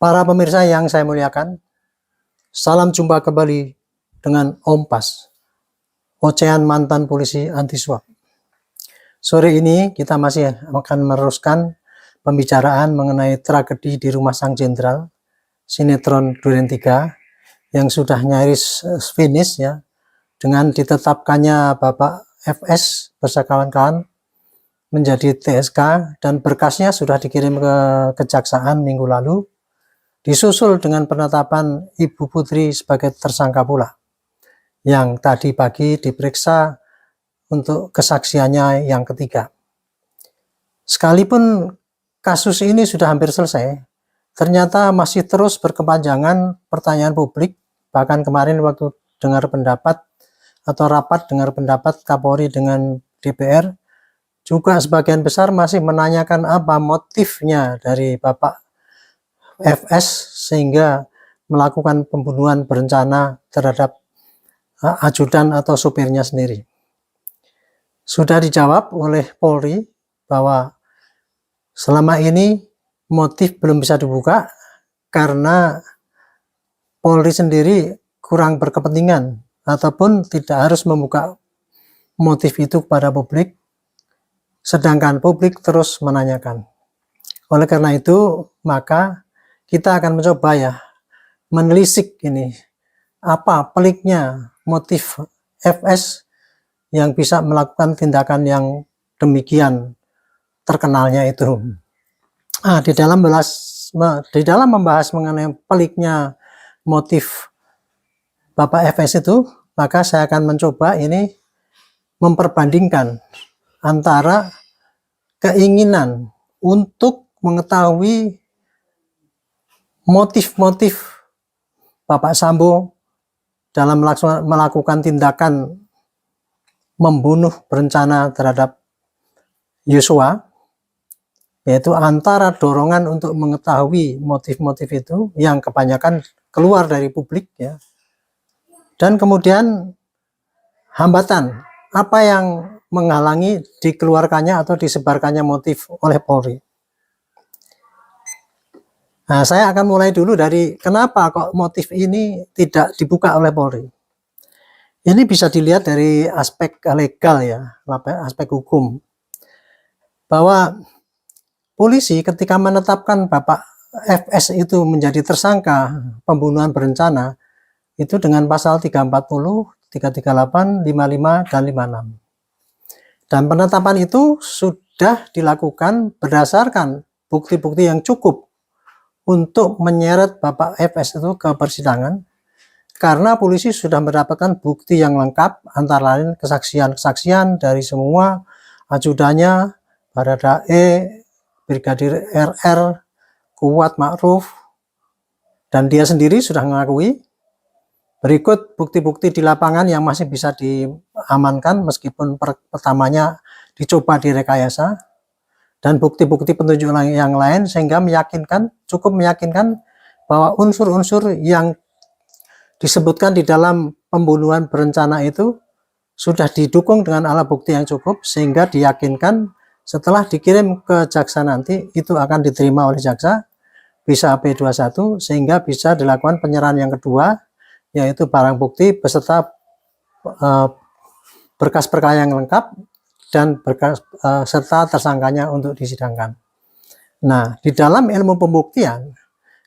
Para pemirsa yang saya muliakan, salam jumpa kembali dengan Om Pas, ocehan mantan polisi anti suap. Sore ini kita masih akan meneruskan pembicaraan mengenai tragedi di Rumah Sang Jenderal, sinetron Duren 3 yang sudah nyaris finish ya, dengan ditetapkannya Bapak FS bersama kawan-kawan menjadi TSK dan berkasnya sudah dikirim ke Kejaksaan minggu lalu, disusul dengan penetapan Ibu Putri sebagai tersangka pula, yang tadi pagi diperiksa untuk kesaksiannya yang ketiga. Sekalipun kasus ini sudah hampir selesai, ternyata masih terus berkepanjangan pertanyaan publik. Bahkan kemarin waktu dengar pendapat atau rapat dengar pendapat Kapolri dengan DPR, juga sebagian besar masih menanyakan apa motifnya dari Bapak FS sehingga melakukan pembunuhan berencana terhadap ajudan atau supirnya sendiri. Sudah dijawab oleh Polri bahwa selama ini motif belum bisa dibuka karena Polri sendiri kurang berkepentingan ataupun tidak harus membuka motif itu kepada publik, sedangkan publik terus menanyakan. Oleh karena itu, maka kita akan mencoba ya menelisik ini apa peliknya motif FS yang bisa melakukan tindakan yang demikian terkenalnya itu. Di dalam membahas mengenai peliknya motif Bapak FS itu, maka saya akan mencoba ini memperbandingkan antara keinginan untuk mengetahui motif-motif Bapak Sambo dalam melakukan tindakan membunuh berencana terhadap Yosua, yaitu antara dorongan untuk mengetahui motif-motif itu yang kebanyakan keluar dari publik ya, dan kemudian hambatan apa yang menghalangi dikeluarkannya atau disebarkannya motif oleh Polri. Nah, saya akan mulai dulu dari kenapa kok motif ini tidak dibuka oleh Polri. Ini bisa dilihat dari aspek legal ya, aspek hukum. Bahwa polisi ketika menetapkan Bapak FS itu menjadi tersangka pembunuhan berencana, itu dengan pasal 340, 338, 55, dan 56. Dan penetapan itu sudah dilakukan berdasarkan bukti-bukti yang cukup untuk menyeret Bapak FS itu ke persidangan, karena polisi sudah mendapatkan bukti yang lengkap, antara lain kesaksian-kesaksian dari semua ajudannya, Baradae, Brigadir RR, Kuat Ma'ruf, dan dia sendiri sudah mengakui. Berikut bukti-bukti di lapangan yang masih bisa diamankan meskipun pertamanya dicoba direkayasa, dan bukti-bukti petunjuk yang lain sehingga cukup meyakinkan bahwa unsur-unsur yang disebutkan di dalam pembunuhan berencana itu sudah didukung dengan alat bukti yang cukup, sehingga diyakinkan setelah dikirim ke jaksa nanti itu akan diterima oleh jaksa, bisa P21, sehingga bisa dilakukan penyerahan yang kedua, yaitu barang bukti beserta berkas perkara yang lengkap dan berkas serta tersangkanya untuk disidangkan. Nah, di dalam ilmu pembuktian,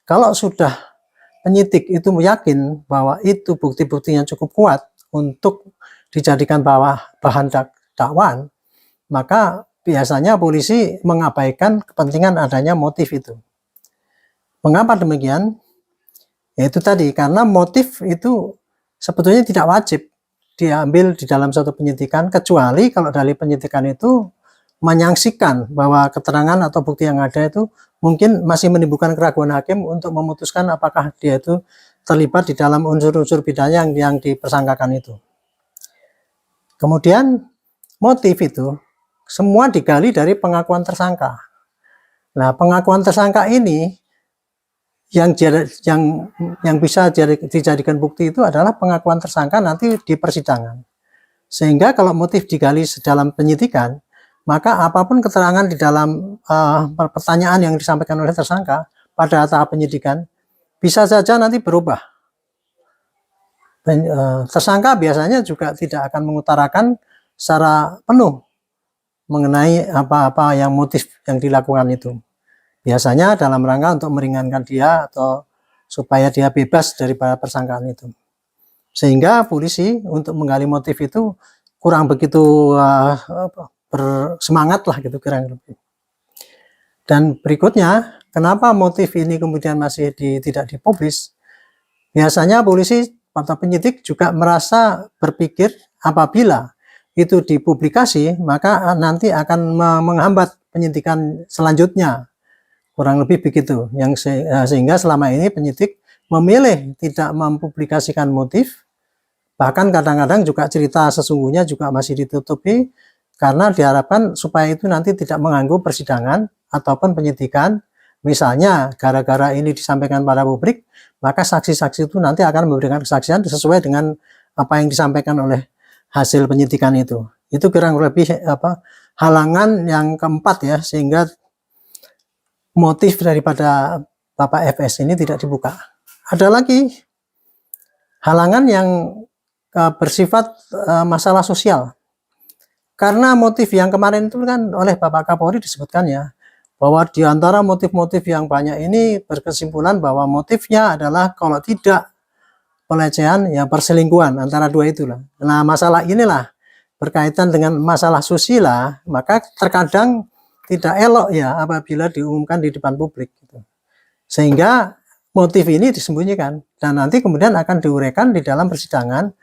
kalau sudah penyidik itu yakin bahwa itu bukti-bukti yang cukup kuat untuk dijadikan bahan dakwaan, maka biasanya polisi mengabaikan kepentingan adanya motif itu. Mengapa demikian? Yaitu tadi, karena motif itu sebetulnya tidak wajib diambil di dalam suatu penyidikan, kecuali kalau dari penyidikan itu menyaksikan bahwa keterangan atau bukti yang ada itu mungkin masih menimbulkan keraguan hakim untuk memutuskan apakah dia itu terlibat di dalam unsur-unsur pidana yang dipersangkakan itu. Kemudian motif itu semua digali dari pengakuan tersangka. Nah, pengakuan tersangka ini yang bisa dijadikan bukti itu adalah pengakuan tersangka nanti di persidangan. Sehingga kalau motif digali dalam penyidikan, maka apapun keterangan di dalam pertanyaan yang disampaikan oleh tersangka pada tahap penyidikan, bisa saja nanti berubah. Tersangka biasanya juga tidak akan mengutarakan secara penuh mengenai apa-apa yang motif yang dilakukan itu. Biasanya dalam rangka untuk meringankan dia atau supaya dia bebas daripada persangkaan itu. Sehingga polisi untuk menggali motif itu kurang begitu bersemangat lah gitu kira-kira. Dan berikutnya, kenapa motif ini kemudian masih tidak dipublis? Biasanya polisi atau penyidik juga merasa berpikir apabila itu dipublikasi, maka nanti akan menghambat penyidikan selanjutnya. Kurang lebih begitu. Sehingga selama ini penyidik memilih tidak mempublikasikan motif, bahkan kadang-kadang juga cerita sesungguhnya juga masih ditutupi, karena diharapkan supaya itu nanti tidak mengganggu persidangan ataupun penyidikan. Misalnya gara-gara ini disampaikan pada publik, maka saksi-saksi itu nanti akan memberikan kesaksian sesuai dengan apa yang disampaikan oleh hasil penyidikan itu. Itu kurang lebih halangan yang keempat ya, sehingga motif daripada Bapak FS ini tidak dibuka. Ada lagi halangan yang bersifat masalah sosial. Karena motif yang kemarin itu kan oleh Bapak Kapolri disebutkan ya, bahwa di antara motif-motif yang banyak ini berkesimpulan bahwa motifnya adalah kalau tidak pelecehan ya perselingkuhan, antara dua itulah. Nah, masalah inilah berkaitan dengan masalah susila, maka terkadang tidak elok ya apabila diumumkan di depan publik gitu. Sehingga motif ini disembunyikan dan nanti kemudian akan diuraikan di dalam persidangan.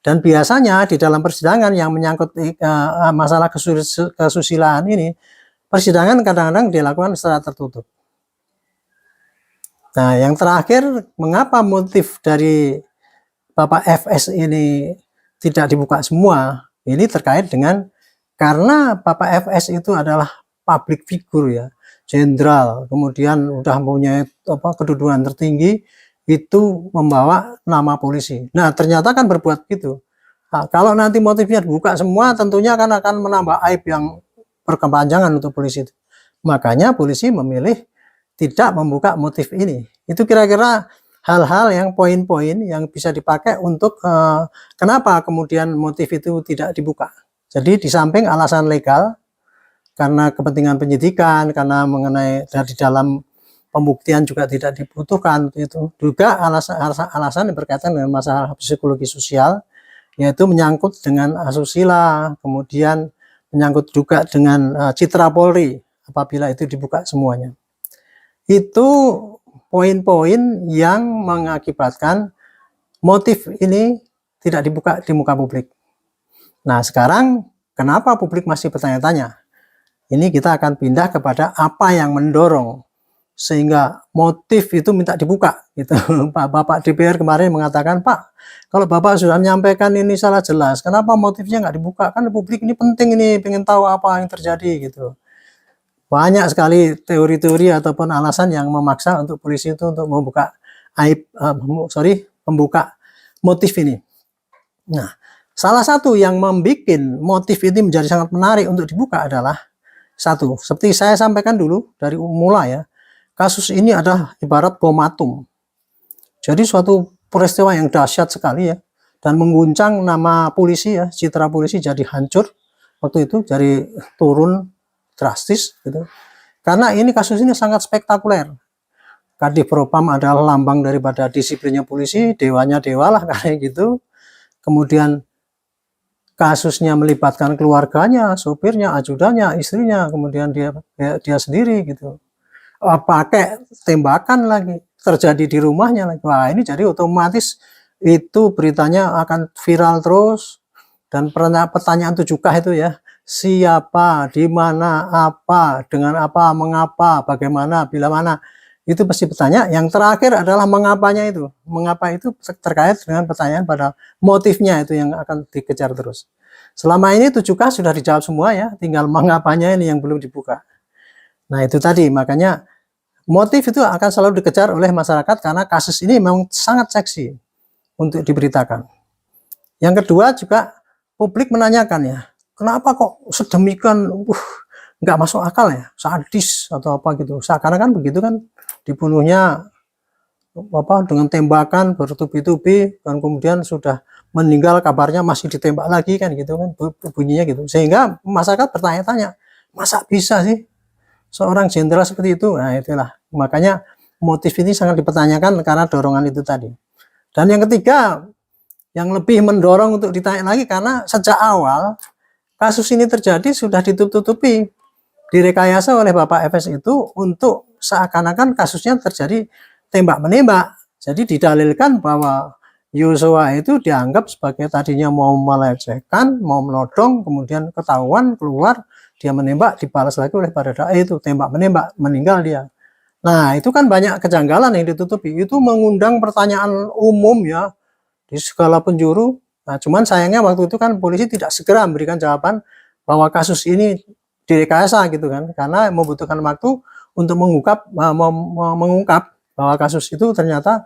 Dan biasanya di dalam persidangan yang menyangkut masalah kesusilaan ini, persidangan kadang-kadang dilakukan secara tertutup. Nah, yang terakhir, mengapa motif dari Bapak FS ini tidak dibuka semua? Ini terkait dengan karena Bapak FS itu adalah public figure ya, jenderal, kemudian udah punya kedudukan tertinggi, itu membawa nama polisi. Nah, ternyata kan berbuat gitu. Nah, kalau nanti motifnya dibuka semua, tentunya kan akan menambah aib yang berkepanjangan untuk polisi. Makanya polisi memilih tidak membuka motif ini. Itu kira-kira hal-hal yang poin-poin yang bisa dipakai untuk kenapa kemudian motif itu tidak dibuka. Jadi di samping alasan legal, karena kepentingan penyidikan, karena mengenai dari dalam pembuktian juga tidak dibutuhkan, itu juga alasan yang berkaitan dengan masalah psikologi sosial, yaitu menyangkut dengan asusila, kemudian menyangkut juga dengan citra Polri apabila itu dibuka semuanya. Itu poin-poin yang mengakibatkan motif ini tidak dibuka di muka publik. Nah, sekarang kenapa publik masih bertanya-tanya? Ini kita akan pindah kepada apa yang mendorong sehingga motif itu minta dibuka gitu. Bapak DPR kemarin mengatakan, Pak, kalau Bapak sudah menyampaikan ini salah jelas, kenapa motifnya nggak dibuka? Kan publik ini penting, ini pengen tahu apa yang terjadi gitu. Banyak sekali teori-teori ataupun alasan yang memaksa untuk polisi itu untuk membuka membuka motif ini. Nah, salah satu yang membuat motif ini menjadi sangat menarik untuk dibuka adalah satu, seperti saya sampaikan dulu dari mulai ya, kasus ini adalah ibarat bom atom. Jadi suatu peristiwa yang dahsyat sekali ya, dan mengguncang nama polisi ya, citra polisi jadi hancur waktu itu, jadi turun drastis gitu. Karena ini kasus ini sangat spektakuler. Kadif Propam adalah lambang daripada disiplinnya polisi, dewanya dewa lah kayak gitu. Kemudian kasusnya melibatkan keluarganya, sopirnya, ajudannya, istrinya, kemudian dia sendiri gitu. Pakai tembakan lagi, terjadi di rumahnya lagi. Wah, ini jadi otomatis itu beritanya akan viral terus, dan pertanyaan 7K itu ya, siapa, di mana, apa, dengan apa, mengapa, bagaimana, bila mana, itu pasti bertanya. Yang terakhir adalah mengapanya itu. Mengapa itu terkait dengan pertanyaan pada motifnya itu yang akan dikejar terus. Selama ini 7K sudah dijawab semua ya, tinggal mengapanya ini yang belum dibuka. Nah, itu tadi, makanya motif itu akan selalu dikejar oleh masyarakat karena kasus ini memang sangat seksi untuk diberitakan. Yang kedua juga publik menanyakan ya, kenapa kok sedemikian nggak masuk akal ya, sadis atau apa gitu. Seakan-akan begitu kan, dibunuhnya apa dengan tembakan bertubi-tubi, dan kemudian sudah meninggal kabarnya masih ditembak lagi kan gitu kan bunyinya gitu. Sehingga masyarakat bertanya-tanya, masa bisa sih seorang jenderal seperti itu? Nah itulah, makanya motif ini sangat dipertanyakan karena dorongan itu tadi. Dan yang ketiga, yang lebih mendorong untuk ditanya lagi, karena sejak awal kasus ini terjadi sudah ditutup-tutupi, direkayasa oleh Bapak FS itu untuk seakan-akan kasusnya terjadi tembak-menembak. Jadi didalilkan bahwa Yosua itu dianggap sebagai tadinya mau melecehkan, mau menodong, kemudian ketahuan, keluar, dia menembak, dibalas lagi oleh Baradae, itu tembak-menembak, meninggal dia. Nah itu kan banyak kejanggalan yang ditutupi, itu mengundang pertanyaan umum ya, di segala penjuru. Nah, cuman sayangnya waktu itu kan polisi tidak segera memberikan jawaban bahwa kasus ini direkayasa gitu kan, karena membutuhkan waktu untuk mengungkap bahwa kasus itu ternyata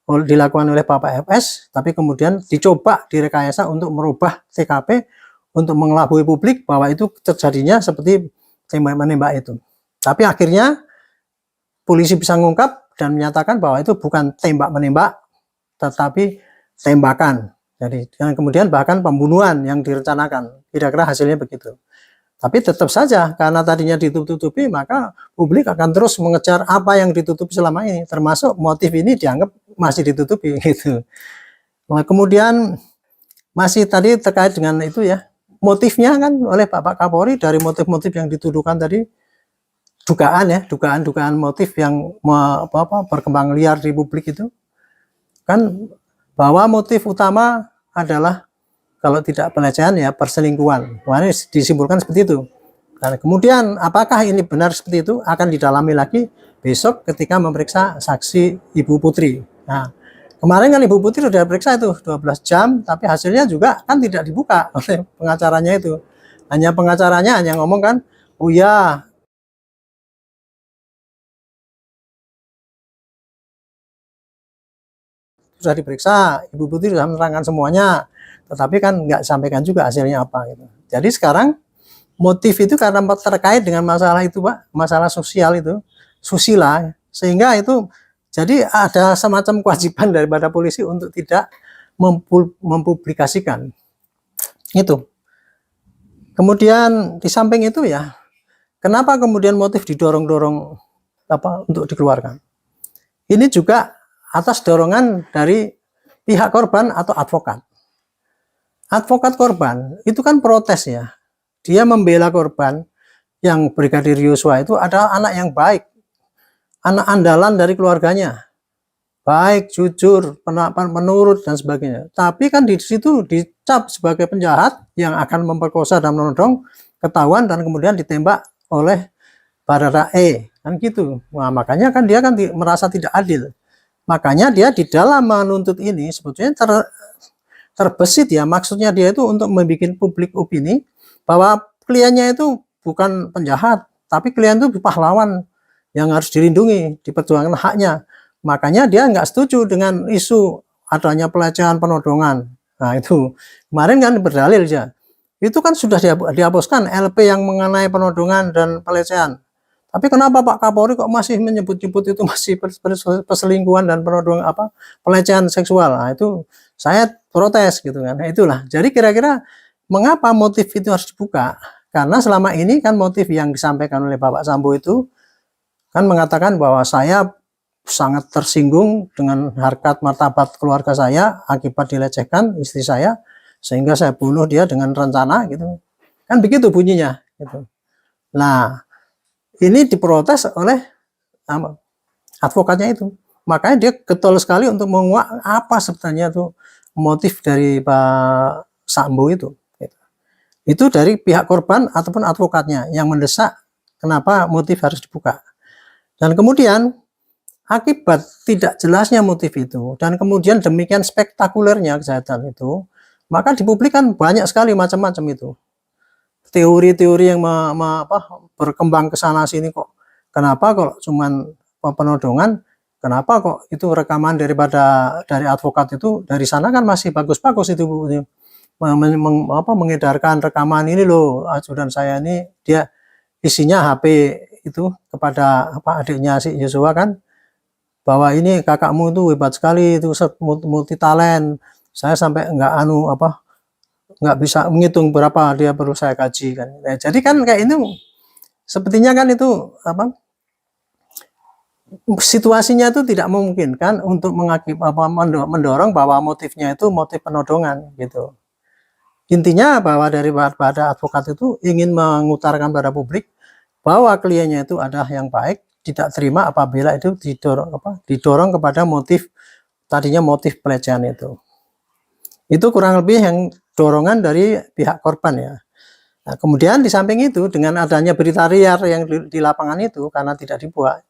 dilakukan oleh Bapak FS, tapi kemudian dicoba direkayasa untuk merubah TKP untuk mengelabui publik bahwa itu terjadinya seperti tembak-menembak itu. Tapi akhirnya polisi bisa mengungkap dan menyatakan bahwa itu bukan tembak-menembak, tetapi tembakan. Jadi dan kemudian bahkan pembunuhan yang direncanakan. Kira-kira hasilnya begitu. Tapi tetap saja karena tadinya ditutup-tutupi, maka publik akan terus mengejar apa yang ditutupi selama ini, termasuk motif ini dianggap masih ditutupi gitu. Nah, kemudian masih tadi terkait dengan itu ya, motifnya kan oleh Bapak Kapolri, dari motif-motif yang dituduhkan tadi, dugaan ya, dugaan motif yang berkembang liar di publik itu kan, bahwa motif utama adalah kalau tidak pelecehan ya perselingkuhan. Wah, ini disimpulkan seperti itu. Dan kemudian apakah ini benar seperti itu akan didalami lagi besok ketika memeriksa saksi Ibu Putri. Nah, kemarin kan Ibu Putri sudah periksa itu 12 jam, tapi hasilnya juga kan tidak dibuka oleh pengacaranya itu. Hanya pengacaranya hanya ngomong kan, oh ya, sudah diperiksa, Ibu Putri sudah menerangkan semuanya, tetapi kan nggak sampaikan juga hasilnya apa gitu. Jadi sekarang motif itu karena terkait dengan masalah itu Pak, masalah sosial itu, susila, sehingga itu jadi ada semacam kewajiban daripada polisi untuk tidak mempublikasikan itu. Kemudian di samping itu ya, kenapa kemudian motif didorong-dorong apa untuk dikeluarkan? Ini juga atas dorongan dari pihak korban atau advokat. Advokat korban itu kan protes ya. Dia membela korban yang Brigadir Yosua itu adalah anak yang baik, anak andalan dari keluarganya, baik, jujur, penurut dan sebagainya. Tapi kan di situ dicap sebagai penjahat yang akan memperkosa dan menodong, ketahuan dan kemudian ditembak oleh Baradae, kan gitu. Nah, makanya kan dia kan merasa tidak adil. Makanya dia di dalam menuntut ini sebetulnya terbesit ya, maksudnya dia itu untuk membuat publik opini bahwa kliennya itu bukan penjahat, tapi klien itu pahlawan yang harus dilindungi, diperjuangkan haknya. Makanya dia nggak setuju dengan isu adanya pelecehan penodongan. Nah itu kemarin kan berdalil ya, itu kan sudah dihapuskan LP yang mengenai penodongan dan pelecehan. Tapi kenapa Pak Kapolri kok masih menyebut-nyebut itu masih perselingkuhan dan penodongan apa pelecehan seksual? Nah, itu saya protes gitu kan. Nah, itulah. Jadi kira-kira mengapa motif itu harus dibuka? Karena selama ini kan motif yang disampaikan oleh Bapak Sambo itu kan mengatakan bahwa saya sangat tersinggung dengan harkat martabat keluarga saya akibat dilecehkan istri saya, sehingga saya bunuh dia dengan rencana gitu. Kan begitu bunyinya gitu. Nah, ini diprotes oleh advokatnya itu. Makanya dia getol sekali untuk menguak apa sebenarnya tuh motif dari Pak Sambo itu. Itu dari pihak korban ataupun advokatnya yang mendesak kenapa motif harus dibuka. Dan kemudian akibat tidak jelasnya motif itu dan kemudian demikian spektakulernya kejahatan itu, maka dipublikkan banyak sekali macam-macam itu. Teori-teori yang berkembang ke sana sini kok. Kenapa kalau cuman penodongan, kenapa kok itu rekaman dari advokat itu dari sana kan masih bagus-bagus itu mengedarkan rekaman ini loh, ajudan saya ini dia isinya HP itu kepada adiknya si Yosua kan, bahwa ini kakakmu itu hebat sekali, itu multi talent, saya sampai nggak bisa menghitung berapa dia perlu saya gaji kan. Nah, jadi kan kayak ini sepertinya kan itu situasinya itu tidak memungkinkan untuk mendorong bahwa motifnya itu motif penodongan gitu. Intinya bahwa daripada advokat itu ingin mengutarakan pada publik bahwa kliennya itu ada yang baik, tidak terima apabila itu didorong kepada motif, tadinya motif pelecehan itu. Itu kurang lebih yang dorongan dari pihak korban ya. Nah, kemudian di samping itu dengan adanya berita liar yang di lapangan itu karena tidak dibuat,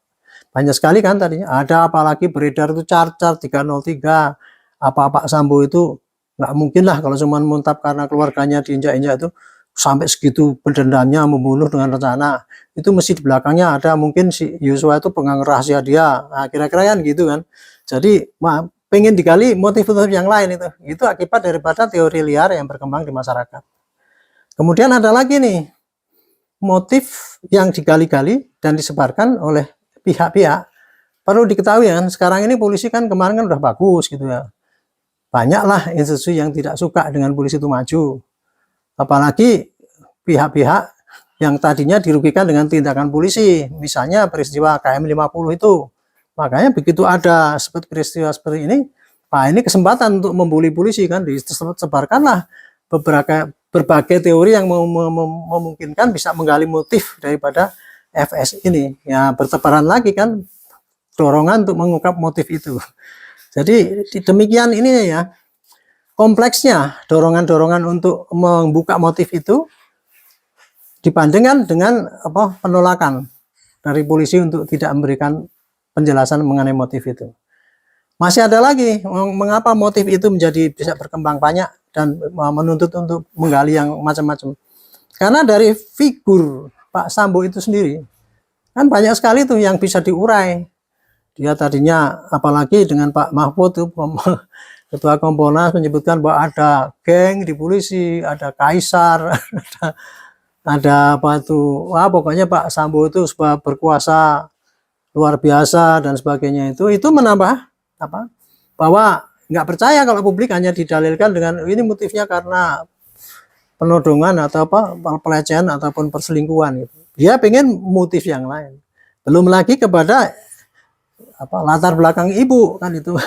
banyak sekali kan tadinya ada, apalagi beredar itu Car-Car 303, apa Pak Sambo itu nggak mungkin lah kalau cuma muntap karena keluarganya diinjak-injak itu sampai segitu berdendamnya membunuh dengan rencana. Itu mesti di belakangnya ada mungkin si Yosua itu pengang rahasia dia. Nah, kira-kira kan gitu kan. Jadi pengen digali motif-motif yang lain itu akibat daripada teori liar yang berkembang di masyarakat. Kemudian ada lagi nih motif yang digali-gali dan disebarkan oleh pihak-pihak. Perlu diketahui kan, sekarang ini polisi kan kemarin kan udah bagus gitu ya. Banyaklah institusi yang tidak suka dengan polisi itu maju. Apalagi pihak-pihak yang tadinya dirugikan dengan tindakan polisi, misalnya peristiwa KM50 itu. Makanya begitu ada seperti peristiwa seperti ini, ini kesempatan untuk membuli polisi kan, disebarkanlah berbagai teori yang memungkinkan bisa menggali motif daripada FS ini. Ya bertebaran lagi kan dorongan untuk mengungkap motif itu. Jadi demikian ini ya, kompleksnya dorongan-dorongan untuk membuka motif itu dibandingkan dengan penolakan dari polisi untuk tidak memberikan penjelasan mengenai motif itu. Masih ada lagi mengapa motif itu menjadi bisa berkembang banyak dan menuntut untuk menggali yang macam-macam. Karena dari figur Pak Sambo itu sendiri kan banyak sekali tuh yang bisa diurai. Dia tadinya apalagi dengan Pak Mahfud tuh Ketua Kompolnas menyebutkan bahwa ada geng di polisi, ada kaisar, ada apa tuh, pokoknya Pak Sambo itu berkuasa luar biasa dan sebagainya. Itu menambah bahwa nggak percaya kalau publik hanya didalilkan dengan ini motifnya karena penodongan atau pelecehan ataupun perselingkuhan gitu. Dia pengen motif yang lain. Belum lagi kepada latar belakang ibu kan itu.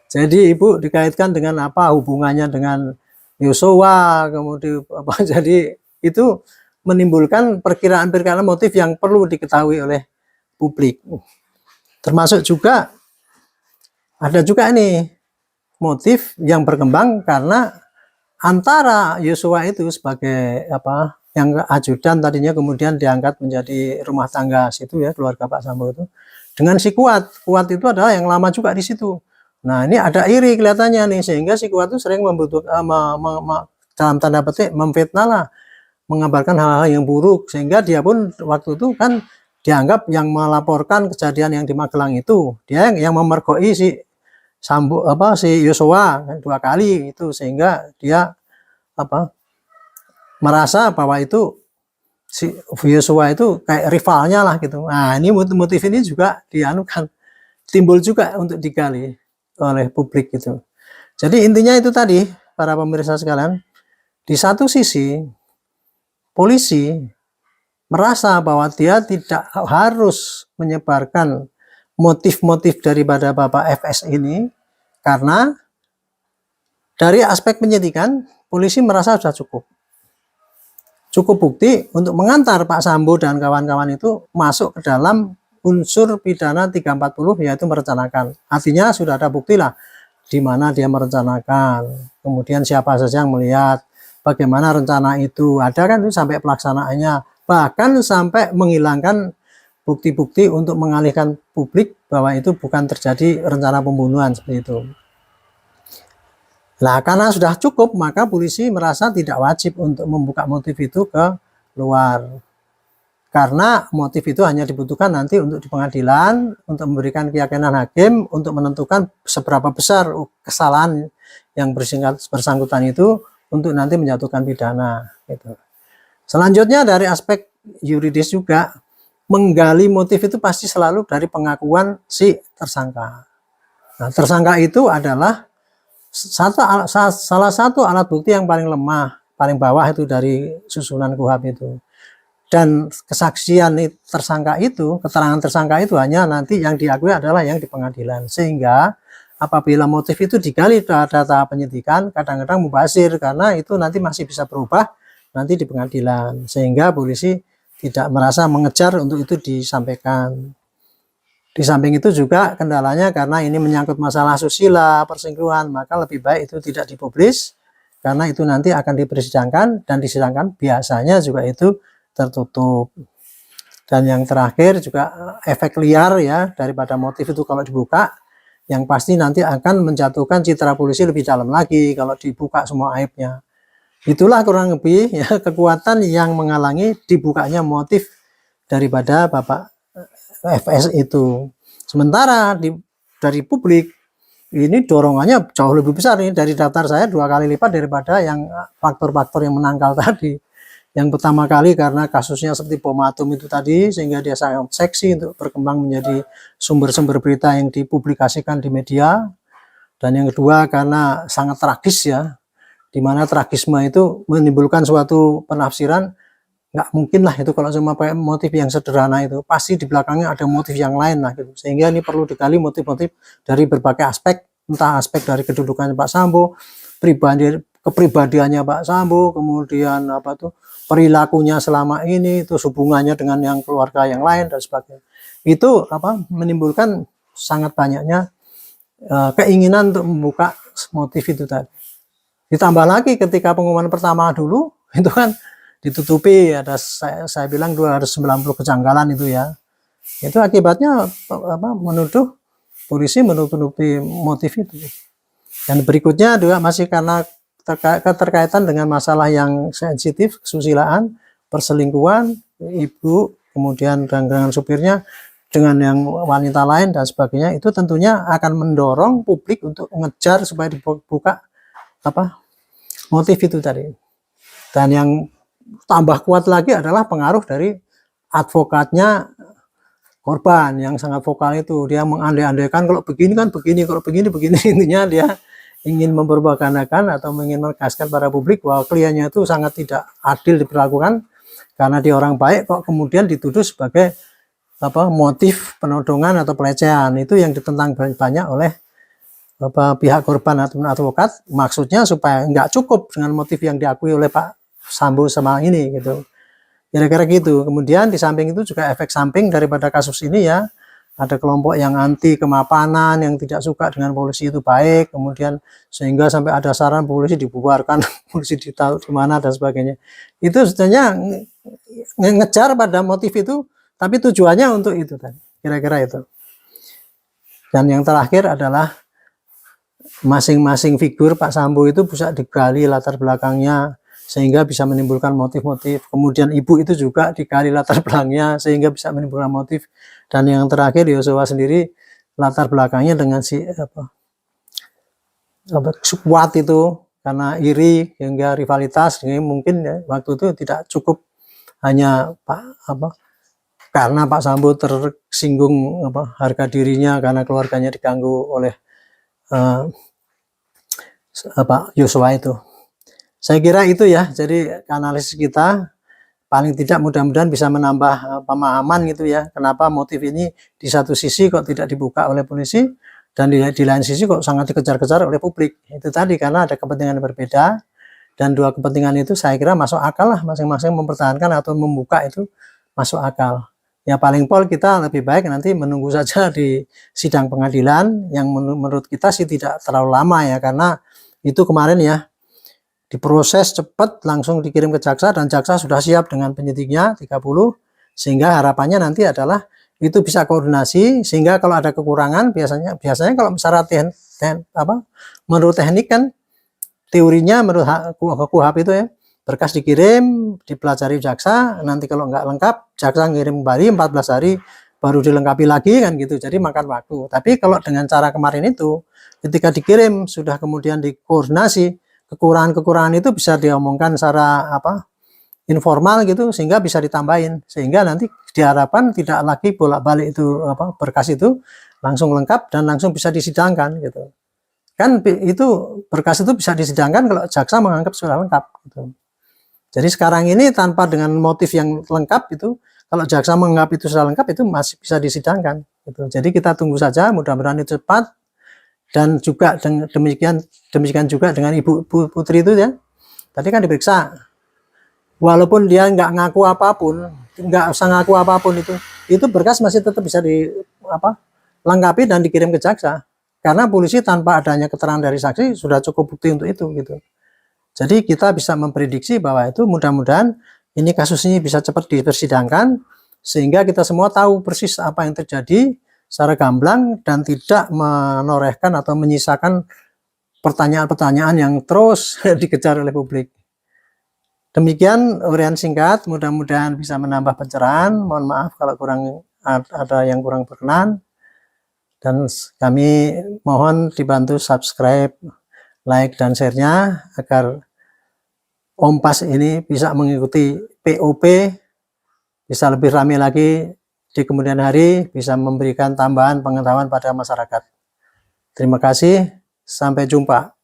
Jadi ibu dikaitkan dengan hubungannya dengan Yosua, kemudian jadi itu menimbulkan perkiraan-perkiraan motif yang perlu diketahui oleh publik. Termasuk juga ada juga nih motif yang berkembang karena antara Yosua itu sebagai yang ajudan tadinya kemudian diangkat menjadi rumah tangga situ ya, keluarga Pak Sambo itu, dengan si Kuat itu adalah yang lama juga di situ. Nah ini ada iri kelihatannya nih, sehingga si Kuat itu sering membutuhkan dalam tanda petik memfitnah lah, mengabarkan hal-hal yang buruk, sehingga dia pun waktu itu kan dianggap yang melaporkan kejadian yang di Magelang itu, dia yang memerkoi si Sambo si Yosua 2 kali itu, sehingga dia merasa bahwa itu si Yosua itu kayak rivalnya lah gitu. Nah ini motif ini juga timbul juga untuk digali oleh publik gitu. Jadi intinya itu tadi para pemirsa sekalian, di satu sisi polisi merasa bahwa dia tidak harus menyebarkan motif-motif daripada Bapak FS ini, karena dari aspek penyidikan polisi merasa sudah cukup bukti untuk mengantar Pak Sambo dan kawan-kawan itu masuk ke dalam unsur pidana 340, yaitu merencanakan. Artinya sudah ada bukti lah di mana dia merencanakan, kemudian siapa saja yang melihat, bagaimana rencana itu, ada kan itu sampai pelaksanaannya, bahkan sampai menghilangkan bukti-bukti untuk mengalihkan publik bahwa itu bukan terjadi rencana pembunuhan seperti itu. Nah, karena sudah cukup, maka polisi merasa tidak wajib untuk membuka motif itu ke luar. Karena motif itu hanya dibutuhkan nanti untuk di pengadilan, untuk memberikan keyakinan hakim, untuk menentukan seberapa besar kesalahan yang bersangkutan itu, untuk nanti menjatuhkan pidana. Gitu. Selanjutnya dari aspek yuridis juga, menggali motif itu pasti selalu dari pengakuan si tersangka. Nah, tersangka itu adalah salah satu alat bukti yang paling lemah, paling bawah itu dari susunan KUHP itu. Dan kesaksian tersangka itu, keterangan tersangka itu hanya nanti yang diakui adalah yang di pengadilan. Sehingga apabila motif itu digali pada tahap penyidikan, kadang-kadang mubazir karena itu nanti masih bisa berubah nanti di pengadilan. Sehingga polisi tidak merasa mengejar untuk itu disampaikan. Di samping itu juga kendalanya karena ini menyangkut masalah susila, perselingkuhan, maka lebih baik itu tidak dipublis karena itu nanti akan dipersidangkan, dan disidangkan biasanya juga itu tertutup. Dan yang terakhir juga efek liar ya daripada motif itu kalau dibuka, yang pasti nanti akan menjatuhkan citra polisi lebih dalam lagi kalau dibuka semua aibnya. Itulah kurang lebih ya kekuatan yang menghalangi dibukanya motif daripada Bapak FS itu. Sementara dari publik ini dorongannya jauh lebih besar nih, dari daftar saya 2 kali lipat daripada yang faktor-faktor yang menangkal tadi. Yang pertama kali karena kasusnya seperti bom atom itu tadi, sehingga dia sangat seksi untuk berkembang menjadi sumber-sumber berita yang dipublikasikan di media. Dan yang kedua karena sangat tragis ya, di mana tragisme itu menimbulkan suatu penafsiran, nggak mungkin lah itu kalau cuma pakai motif yang sederhana itu, pasti di belakangnya ada motif yang lain lah gitu. Sehingga ini perlu digali motif-motif dari berbagai aspek, entah aspek dari kedudukan Pak Sambo, kepribadiannya Pak Sambo, kemudian apa tuh perilakunya selama ini, itu hubungannya dengan yang keluarga yang lain dan sebagainya. Itu apa menimbulkan sangat banyaknya keinginan untuk membuka motif itu tadi. Ditambah lagi ketika pengumuman pertama dulu itu kan ditutupi, ada saya bilang 290 kejanggalan itu ya. Itu akibatnya apa menuduh polisi menutupi motif itu. Dan berikutnya juga masih karena keterkaitan dengan masalah yang sensitif, kesusilaan, perselingkuhan, ibu, kemudian dengan supirnya, dengan yang wanita lain dan sebagainya, itu tentunya akan mendorong publik untuk mengejar supaya dibuka apa motif itu tadi. Dan yang tambah kuat lagi adalah pengaruh dari advokatnya korban yang sangat vokal itu. Dia mengandai-andaikan kalau begini kan begini, kalau begini begini. Intinya dia ingin memperbaganakan atau ingin menegaskan pada publik bahwa kliennya itu sangat tidak adil diperlakukan karena dia orang baik kok kemudian dituduh sebagai apa motif penodongan atau pelecehan. Itu yang ditentang banyak oleh pihak korban atau advokat, maksudnya supaya nggak cukup dengan motif yang diakui oleh Pak Sambo sama ini gitu, kira-kira gitu. Kemudian di samping itu juga efek samping daripada kasus ini ya, ada kelompok yang anti kemapanan, yang tidak suka dengan polisi itu baik, kemudian sehingga sampai ada saran polisi dibubarkan, polisi ditaruh di mana dan sebagainya. Itu sebenarnya ngejar pada motif itu, tapi tujuannya untuk itu tadi, kira-kira itu. Dan yang terakhir adalah masing-masing figur Pak Sambo itu bisa digali latar belakangnya sehingga bisa menimbulkan motif-motif. Kemudian ibu itu juga digali latar belakangnya sehingga bisa menimbulkan motif. Dan yang terakhir Yosua sendiri latar belakangnya dengan si kuat itu karena iri hingga rivalitas, mungkin ya, waktu itu tidak cukup hanya karena Pak Sambo tersinggung harga dirinya karena keluarganya diganggu oleh Yosua itu. Saya kira itu ya, jadi analisis kita paling tidak mudah-mudahan bisa menambah pemahaman gitu ya, kenapa motif ini di satu sisi kok tidak dibuka oleh polisi dan di lain sisi kok sangat dikejar-kejar oleh publik. Itu tadi karena ada kepentingan yang berbeda, dan dua kepentingan itu saya kira masuk akal lah, masing-masing mempertahankan atau membuka itu masuk akal. Ya paling pol kita lebih baik nanti menunggu saja di sidang pengadilan yang menurut kita sih tidak terlalu lama ya, karena itu kemarin ya diproses cepat langsung dikirim ke jaksa dan jaksa sudah siap dengan penyidiknya 30, sehingga harapannya nanti adalah itu bisa koordinasi sehingga kalau ada kekurangan biasanya kalau misalnya menurut teknik kan teorinya menurut KUHP itu ya, berkas dikirim dipelajari jaksa, nanti kalau nggak lengkap jaksa ngirim kembali 14 hari baru dilengkapi lagi kan gitu, jadi makan waktu. Tapi kalau dengan cara kemarin itu ketika dikirim sudah kemudian dikoordinasi, kekurangan-kekurangan itu bisa diomongkan secara informal gitu, sehingga bisa ditambahin, sehingga nanti diharapkan tidak lagi bolak-balik itu berkas itu langsung lengkap dan langsung bisa disidangkan gitu. Kan itu berkas itu bisa disidangkan kalau jaksa menganggap sudah lengkap gitu. Jadi sekarang ini tanpa dengan motif yang lengkap itu, kalau jaksa menganggap itu sudah lengkap, itu masih bisa disidangkan gitu. Jadi kita tunggu saja, mudah-mudahan itu cepat. Dan juga demikian juga dengan Ibu Putri itu ya, tadi kan diperiksa, walaupun dia nggak ngaku apapun, nggak usah ngaku apapun, itu berkas masih tetap bisa lengkapi dan dikirim ke jaksa, karena polisi tanpa adanya keterangan dari saksi sudah cukup bukti untuk itu gitu. Jadi kita bisa memprediksi bahwa itu mudah-mudahan ini kasus ini bisa cepat dipersidangkan, sehingga kita semua tahu persis apa yang terjadi secara gamblang dan tidak menorehkan atau menyisakan pertanyaan-pertanyaan yang terus dikejar oleh publik. Demikian uraian singkat, mudah-mudahan bisa menambah pencerahan. Mohon maaf kalau ada yang kurang berkenan. Dan kami mohon dibantu subscribe, like, dan share-nya agar Kompas ini bisa mengikuti POP, bisa lebih ramai lagi di kemudian hari, bisa memberikan tambahan pengetahuan pada masyarakat. Terima kasih, sampai jumpa.